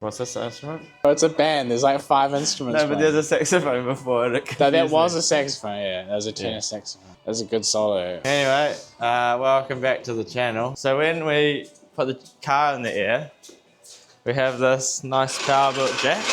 What's this instrument? Oh, it's a band. There's like 5 instruments. No, but there's a saxophone before it. No, that was a saxophone, yeah. That was a tenor saxophone. That was a good solo. Anyway, welcome back to the channel. So when we put the car in the air, we have this nice power built jack.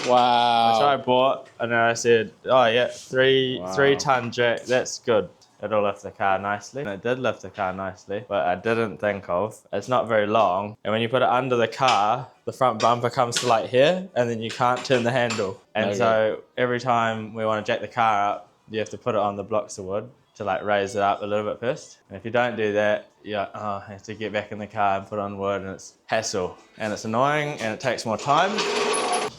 Wow. Which I bought, and then I said, oh yeah, three ton jack, that's good. It'll lift the car nicely. And it did lift the car nicely, but I didn't think of, it's not very long. And when you put it under the car, the front bumper comes to like here, and then you can't turn the handle. And so every time we want to jack the car up, you have to put it on the blocks of wood to like raise it up a little bit first. And if you don't do that, you're like, oh, I have to get back in the car and put on wood, and it's hassle. And it's annoying, and it takes more time.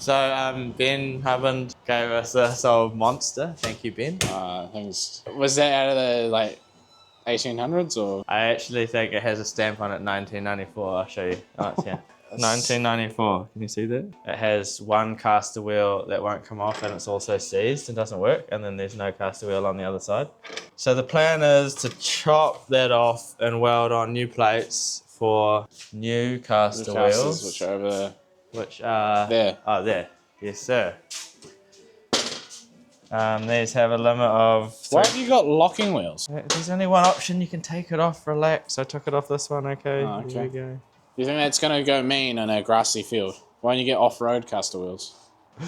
So Ben Hubbard gave us this old monster. Thank you, Ben. Thanks. Was that out of the like 1800s or? I actually think it has a stamp on it, 1994. I'll show you. Oh, it's here. 1994. Can you see that? It has one caster wheel that won't come off, and it's also seized and doesn't work. And then there's no caster wheel on the other side. So the plan is to chop that off and weld on new plates for new caster wheels. Which are over there. Which are there. Oh, there. Yes, sir. These have a limit of. Why have you got locking wheels? There's only one option. You can take it off. Relax. I took it off this one. Okay. Oh, okay. Here we go. You think that's gonna go mean on a grassy field? Why don't you get off-road caster wheels?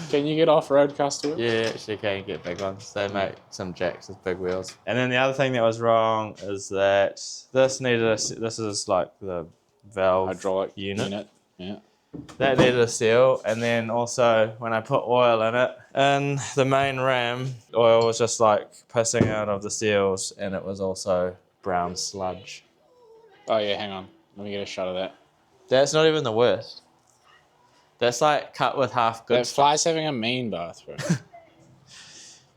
Can you get off-road caster wheels? Yeah, actually, can get big ones. They make some jacks with big wheels. And then the other thing that was wrong is that this needed a. This is like the valve Hydraulic unit. Yeah. That needed a seal, and then also when I put oil in it, in the main ram, oil was just like pissing out of the seals, and it was also brown sludge. Oh yeah, hang on. Let me get a shot of that. That's not even the worst. That's like cut with half good. That fly's having a mean bath, bro.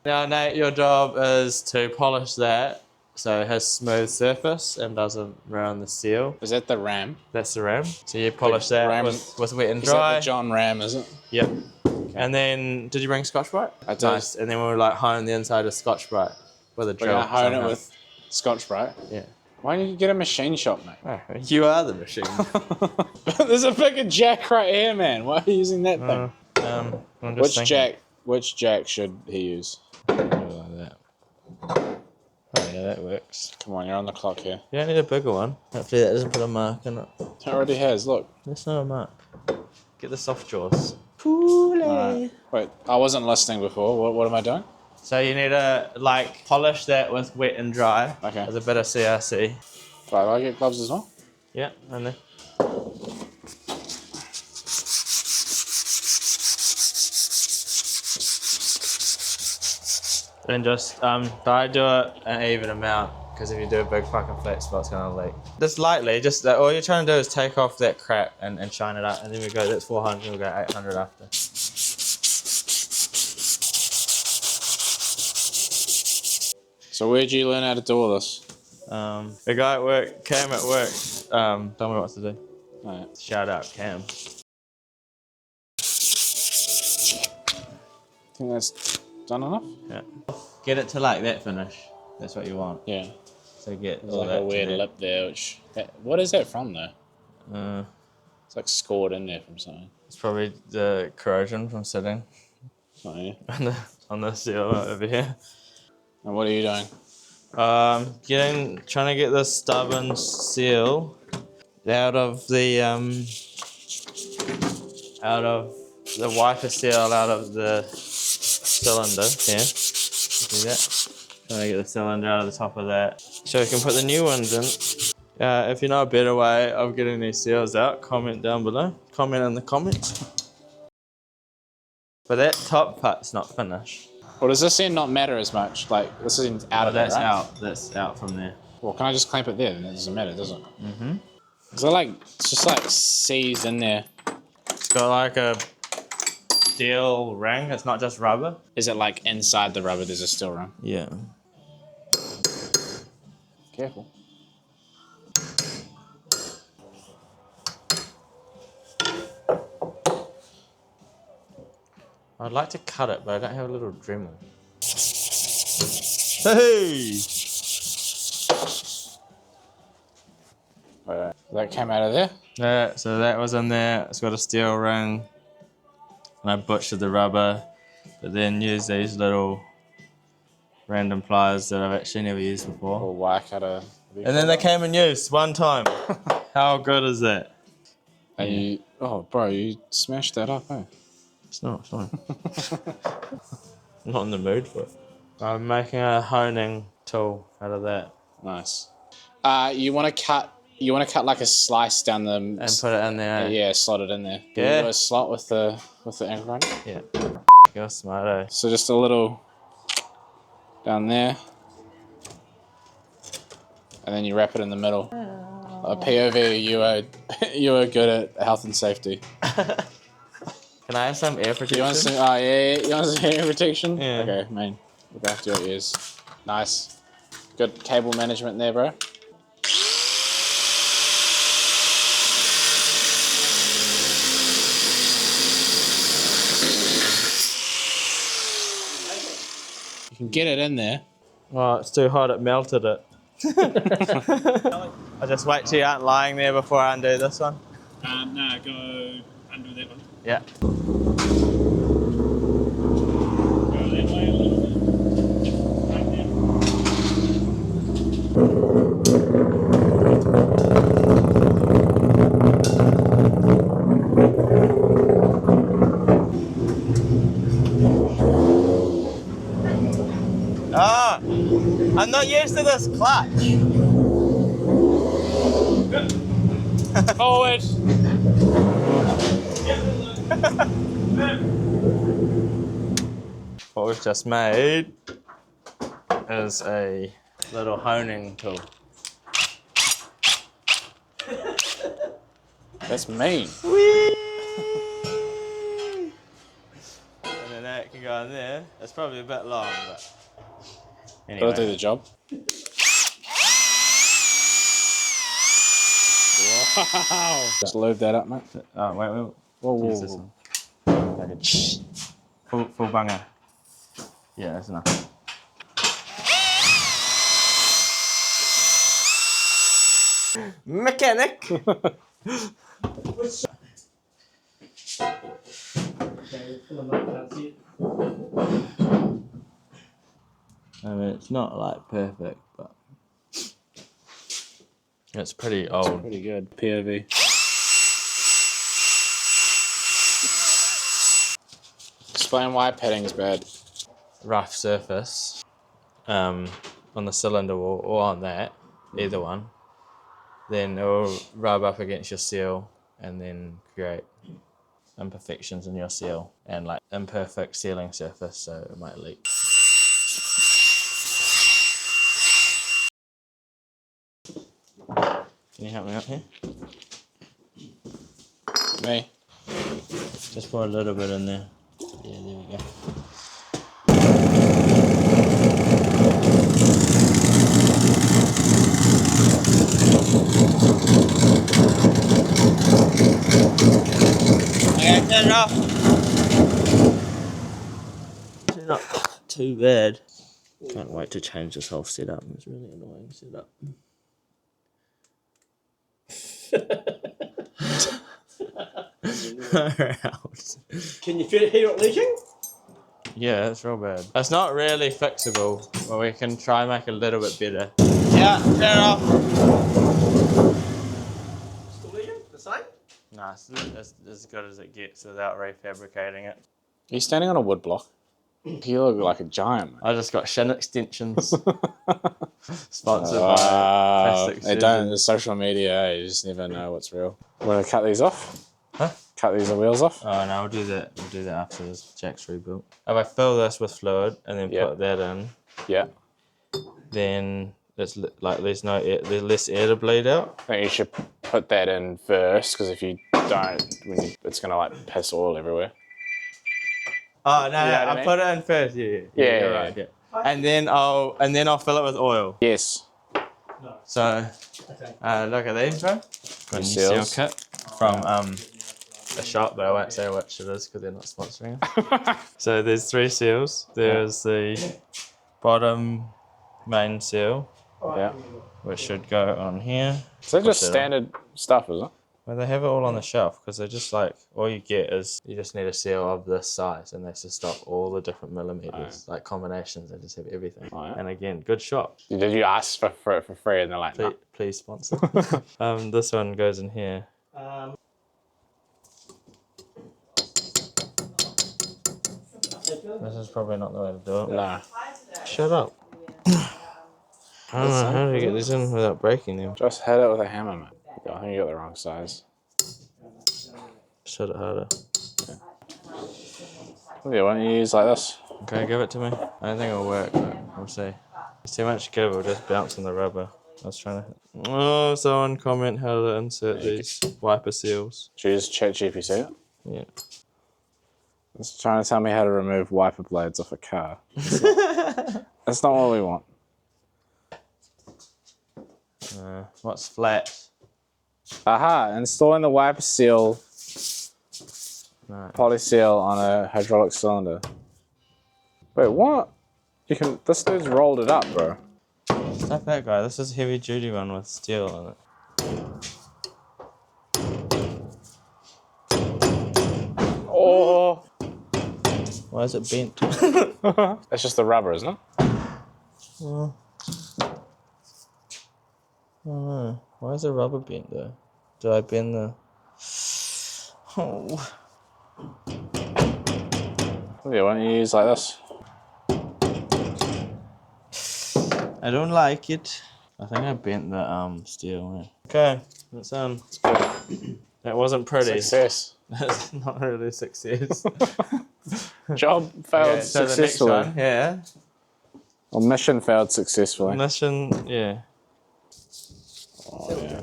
Now, Nate, your job is to polish that so it has smooth surface and doesn't ruin the seal. Is that the ram? That's the ram. So you polish that with wet and dry. Is that the John Ram, is it? Yep. Okay. And then, did you bring Scotch-Brite? I did. Nice. And then we were like hone the inside of Scotch-Brite with a drill. We're gonna hone it with Scotch-Brite? Yeah. Why don't you get a machine shop, mate? Oh, you are the machine. There's a fucking jack right here, man. Why are you using that thing? I'm just Which jack should he use? Like that. Oh yeah, that works. Come on, you're on the clock here. You don't need a bigger one. Hopefully that doesn't put a mark in it. It already has, look. That's not a mark. Get the soft jaws. Right. Wait, I wasn't listening before. What am I doing? So you need to like polish that with wet and dry. Okay. With a bit of CRC. Do I get gloves as well? Yeah, and then. And just try to do it an even amount, because if you do a big fucking flat spot, it's gonna leak. Just lightly, just all you're trying to do is take off that crap and shine it up, and then we go, that's 400, we'll go 800 after. So where'd you learn how to do all this? The guy at work, Cam at work, told me what to do. Right. Shout out Cam. Think that's done enough? Yeah. Get it to like that finish. That's what you want. Yeah. So get There's all like that a weird lip there, what is that from though? It's like scored in there from something. It's probably the corrosion from sitting Oh yeah. on the seal over here. And what are you doing? Trying to get this stubborn seal out of the wiper seal out of the cylinder here. See that? Trying to get the cylinder out of the top of that, so we can put the new ones in. If you know a better way of getting these seals out, comment down below. Comment in the comments. But that top part's not finished. Well, does this end not matter as much? Like, this isn't out of that's it, right? out. That's out from there. Well, can I just clamp it there? Then it doesn't matter, does it? Mm-hmm. Because it's just like seized in there. It's got like a steel ring. It's not just rubber. Is it like inside the rubber there's a steel ring? Yeah. Careful. I'd like to cut it, but I don't have a little Dremel. Hey! Right. That came out of there. Yeah, so that was in there. It's got a steel ring. And I butchered the rubber, but then used these little random pliers that I've actually never used before. Or whack at a. And then they came in use one time. How good is that? And you, oh, bro, you smashed that up, eh? It's not fun. I'm not in the mood for it. I'm making a honing tool out of that. Nice. You want to cut like a slice down the And put it in there. yeah, slot it in there. Yeah. You do a slot with the angle grinder. Yeah. You're smart, eh? So just a little down there, and then you wrap it in the middle. POV, you are good at health and safety. Can I have some air protection? You want some? Oh yeah, you want some air protection? Yeah. Okay, man. Look after your ears. Nice. Good cable management there, bro. You can get it in there. Oh, it's too hot, it melted it. I'll just wait till you aren't lying there before I undo this one. No, go undo that one. Yeah. Go that way a little bit. Right there. Ah, I'm not used to this clutch. Forward. What we've just made is a little honing tool. That's mean. And then that can go in there. It's probably a bit long, but That'll do anyway. the job. Wow. Just load that up, mate. Oh, wait. Whoa, Use this whoa. one. Okay. Full banger. Yeah, that's enough. Mechanic! I mean, it's not like perfect, but it's pretty old. Pretty good. POV. Explain why padding's bad. Rough surface on the cylinder wall or on that, either one, then it will rub up against your seal and then create imperfections in your seal and like imperfect sealing surface, so it might leak. Can you help me out here? Me. Just pour a little bit in there. Yeah, there we go. Okay, turn it off. It's not too bad. Can't wait to change this whole setup. It's really annoying setup. Can you hear it leaking? Yeah, it's real bad. It's not really fixable, but we can try and make it a little bit better. Yeah, turn it off. Still leaking? The same? Nah, it's as good as it gets without refabricating it. Are you standing on a wood block? You look like a giant, mate. I just got shin extensions. Sponsored by plastic They don't. The social media, you just never know what's real. Want to cut these off? Huh? Cut these wheels off? Oh no, we'll do that. We'll do that after this Jack's rebuilt. If I fill this with fluid and then Yeah. put that in, Yeah. then it's like there's less air to bleed out. I think you should put that in first, because if you don't, it's gonna like piss all everywhere. Oh no, You know what I I'll mean? put it in first. Yeah, Yeah, you're yeah, right. Yeah. And then I'll fill it with oil. Yes. So look at these, bro. Got a new seal Seals. kit from a shop, but I won't say which it is because they're not sponsoring us. So there's 3 seals. There's the bottom main seal, Yeah. which should go on here. So just Push it on. standard stuff, is it? Well, they have it all on the shelf because they're just like, all you get is you just need a seal of this size and that's to stock all the different millimeters, like combinations. They just have everything. Oh, yeah. And again, good shop. Did you ask for it for free and they're like, no. Please sponsor. This one goes in here. This is probably not the way to do it. No. Shut up. I don't know how to get this in without breaking them. Just hit it with a hammer, man. I think you got the wrong size. Shut it harder. Yeah, why don't you use like this? Okay, give it to me. I don't think it'll work, but we'll see. It's too much give, it'll just bounce on the rubber. I was trying to... Oh, someone comment how to insert these wiper seals. Choose ChatGPT. Yeah. It's trying to tell me how to remove wiper blades off a car. That's not what we want. What's flat? Aha! Installing the wiper seal No. polyseal on a hydraulic cylinder. Wait, what? You can. This dude's rolled it up, bro. Stop that guy. This is a heavy duty one with steel in it. Oh! Why is it bent? It's just the rubber, isn't it? Well, I don't know. Why is the rubber bent though? Did I bend the... Oh. Yeah, why don't you use like this? I don't like it. I think I bent the steel. Okay, that's that wasn't pretty. Success. That's not really a success. Job failed Okay, so the next successfully. one, yeah. Or mission failed successfully. Mission, yeah. Oh, yeah.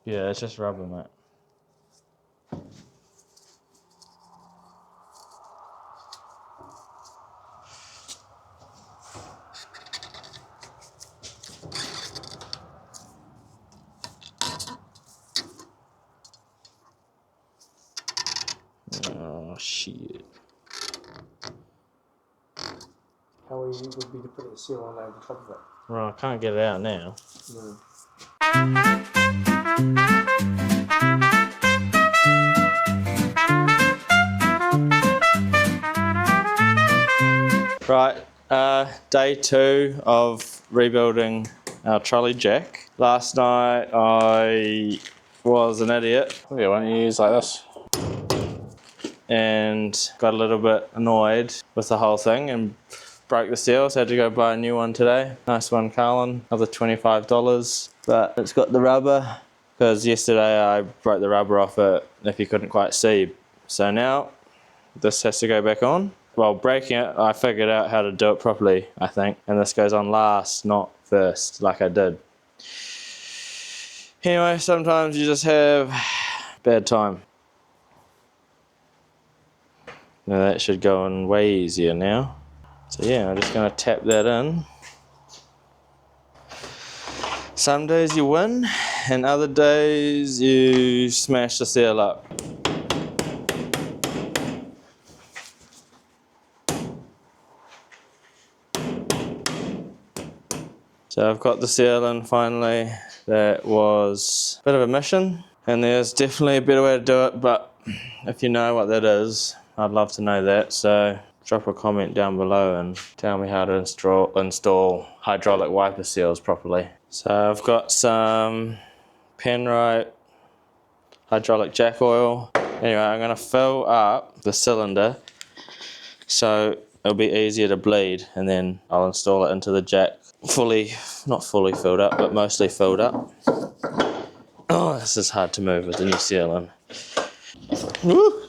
Yeah, it's just rubber, mate. Oh, shit. How easy it would be to put a seal on over top of it. Well, I can't get it out now. No. Right, day 2 of rebuilding our trolley jack. Last night I was an idiot Yeah, why don't you use like this? and got a little bit annoyed with the whole thing and broke the seal, so I had to go buy a new one today. Nice one, Carlin, another $25, but it's got the rubber because yesterday I broke the rubber off it if you couldn't quite see. So now this has to go back on. Well, breaking it, I figured out how to do it properly, I think, and this goes on last, not first, like I did. Anyway, sometimes you just have bad time. Now that should go on way easier now. So yeah, I'm just gonna tap that in. Some days you win, and other days you smash the seal up. So I've got the seal in finally. That was a bit of a mission, and there's definitely a better way to do it, but if you know what that is, I'd love to know that. So drop a comment down below and tell me how to install hydraulic wiper seals properly. So I've got some Penrite hydraulic jack oil. Anyway, I'm going to fill up the cylinder so it'll be easier to bleed, and then I'll install it into the jack not fully filled up, but mostly filled up. Oh, this is hard to move with the new seal in. Woo!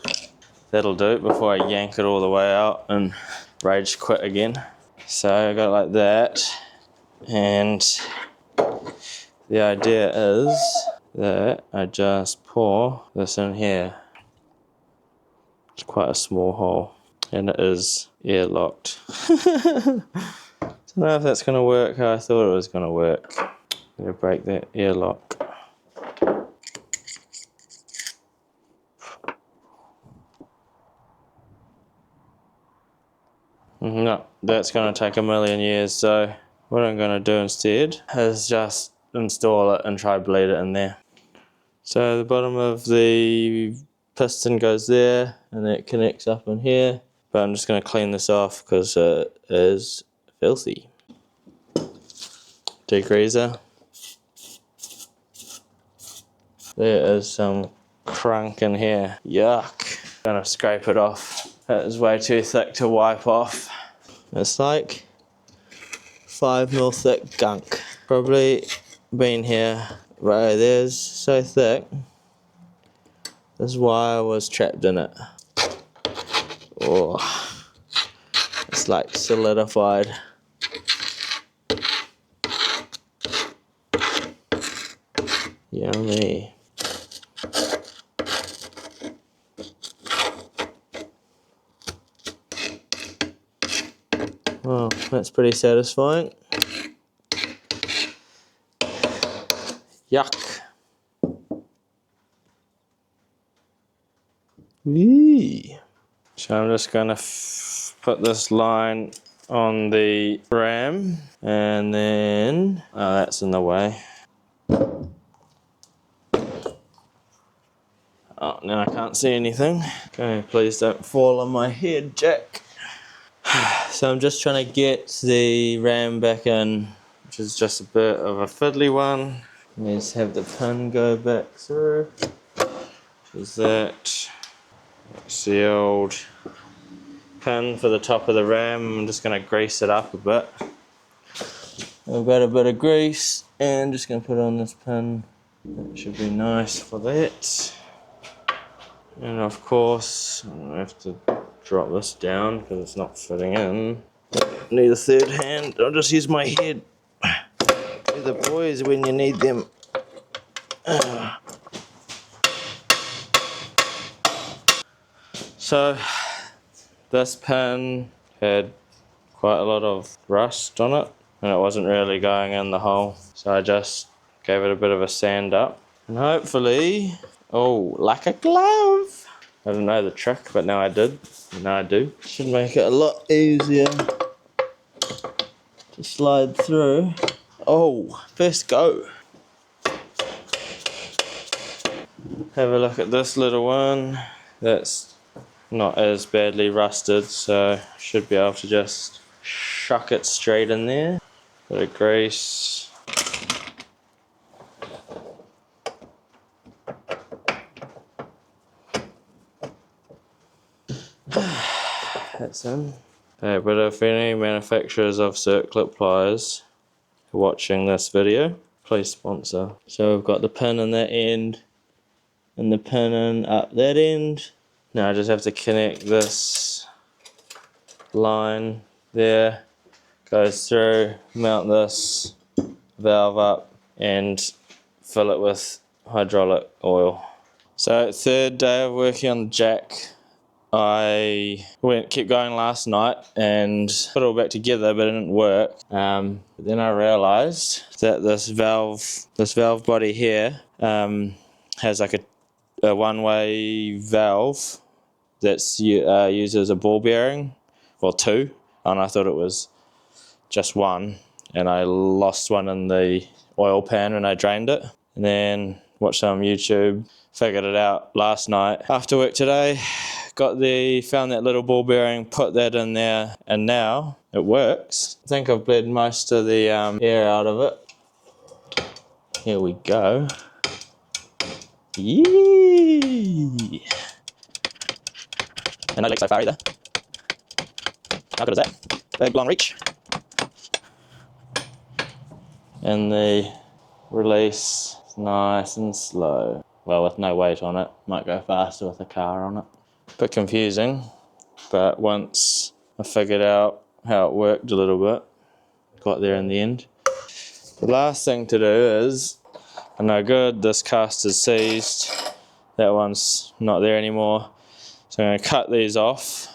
That'll do it before I yank it all the way out and rage quit again. So I got it like that, and the idea is that I just pour this in here. It's quite a small hole, and it is airlocked. I don't know if that's going to work how I thought it was going to work. I'm going to break that airlock. No, that's going to take a million years, so what I'm going to do instead is just install it and try bleed it in there. So the bottom of the piston goes there and it connects up in here, but I'm just going to clean this off because it is filthy. Degreaser. There is some crunk in here. Yuck. Gonna scrape it off. That is way too thick to wipe off. It's like 5mm thick gunk. Probably been here. Right, there's so thick. This wire was trapped in it. Oh, it's like solidified. Yummy. Well, that's pretty satisfying. Yuck. Eee. So I'm just gonna put this line on the ram and then, oh, that's in the way. Oh, now I can't see anything. Okay, please don't fall on my head, Jack. So I'm just trying to get the ram back in, which is just a bit of a fiddly one. Let's have the pin go back through. Which is that. That's the old pin for the top of the ram. I'm just going to grease it up a bit. I've got a bit of grease and just going to put on this pin. That should be nice for that. And of course, I have to drop this down because it's not fitting in. Need a third hand. I'll just use my head. They're the boys when you need them. So, this pin had quite a lot of rust on it, and it wasn't really going in the hole. So I just gave it a bit of a sand up, and hopefully, oh, like a glove. I didn't know the trick, but now I did. Now I do. Should make it a lot easier to slide through. Oh, first go. Have a look at this little one. That's not as badly rusted, so should be able to just shuck it straight in there. Bit of grease. That's in. Okay, but if any manufacturers of circlip pliers are watching this video, please sponsor. So we've got the pin in that end and the pin in up that end. Now I just have to connect this line there, goes through, mount this valve up and fill it with hydraulic oil. So third day of working on the jack. I kept going last night and put it all back together, but it didn't work. But then I realised that this valve body here has like a one-way valve that's used as a ball bearing, or two, and I thought it was just one, and I lost one in the oil pan when I drained it, and then watched some YouTube, figured it out last night after work today. Found that little ball bearing, put that in there, and now it works. I think I've bled most of the air out of it. Here we go. Yee! And no legs so far either. How good is that? Big long reach. And the release is nice and slow. Well, with no weight on it. Might go faster with a car on it. Bit confusing, but once I figured out how it worked a little bit, got there in the end. The last thing to do is, I know good, this cast is seized, that one's not there anymore, so I'm going to cut these off,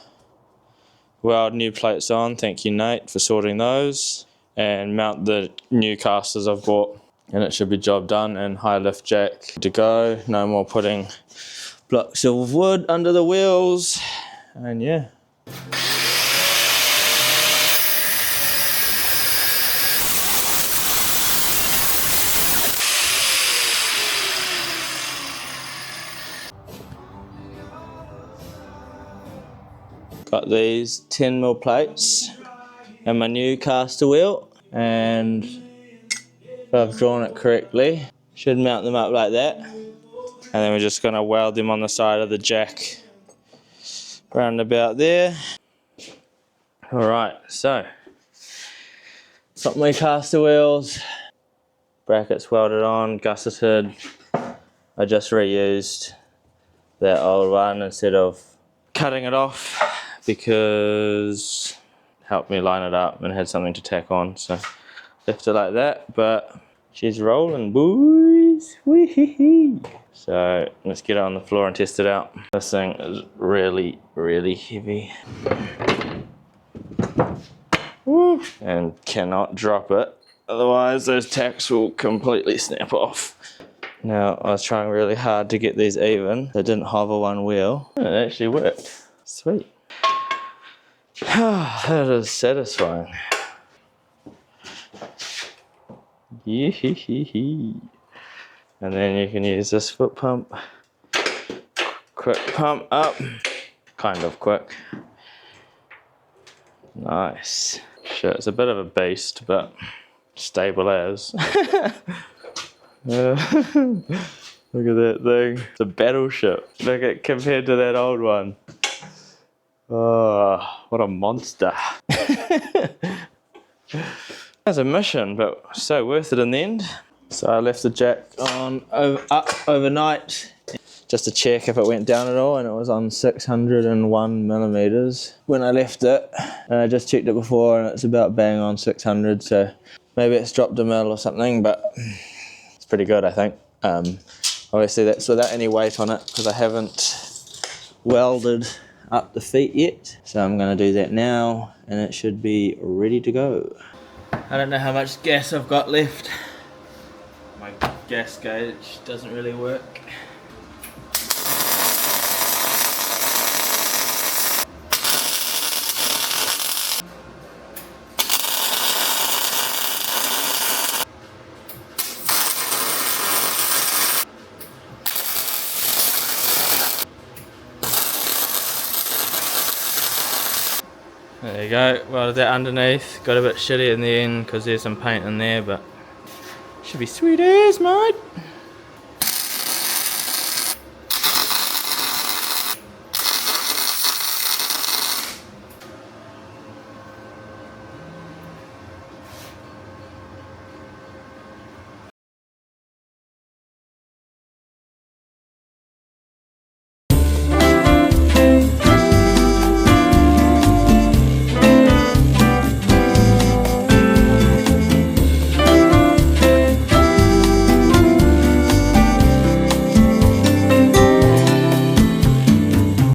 weld new plates on, thank you Nate for sorting those, and mount the new casters I've bought, and it should be job done and high lift jack to go. No more putting blocks of wood under the wheels, and yeah. Got these 10mm plates and my new caster wheel, and if I've drawn it correctly, should mount them up like that. And then we're just gonna weld them on the side of the jack round about there. Alright, so got my caster wheels, brackets welded on, gusseted. I just reused that old one instead of cutting it off because it helped me line it up and had something to tack on, so left it like that. But she's rolling, boys. Wee-hee-hee. So let's get it on the floor and test it out. This thing is really, really heavy. Woo. And cannot drop it, otherwise those tacks will completely snap off. Now, I was trying really hard to get these even. They didn't hover one wheel. It actually worked. Sweet. That is satisfying. Yee-hee-hee-hee. And then you can use this foot pump. Quick pump up. Kind of quick. Nice. Shit, it's a bit of a beast, but stable as. Look at that thing. It's a battleship. Look at compared to that old one. Oh, what a monster. That's a mission, but so worth it in the end. So I left the jack on up overnight just to check if it went down at all, and it was on 601mm when I left it. And I just checked it before and it's about bang on 600, so maybe it's dropped a mil or something, but it's pretty good, I think. Obviously that's without any weight on it because I haven't welded up the feet yet. So I'm gonna do that now and it should be ready to go. I don't know how much gas I've got left. My gas gauge doesn't really work. There you go, welded that underneath. Got a bit shitty in the end because there's some paint in there, but should be sweet as, mate.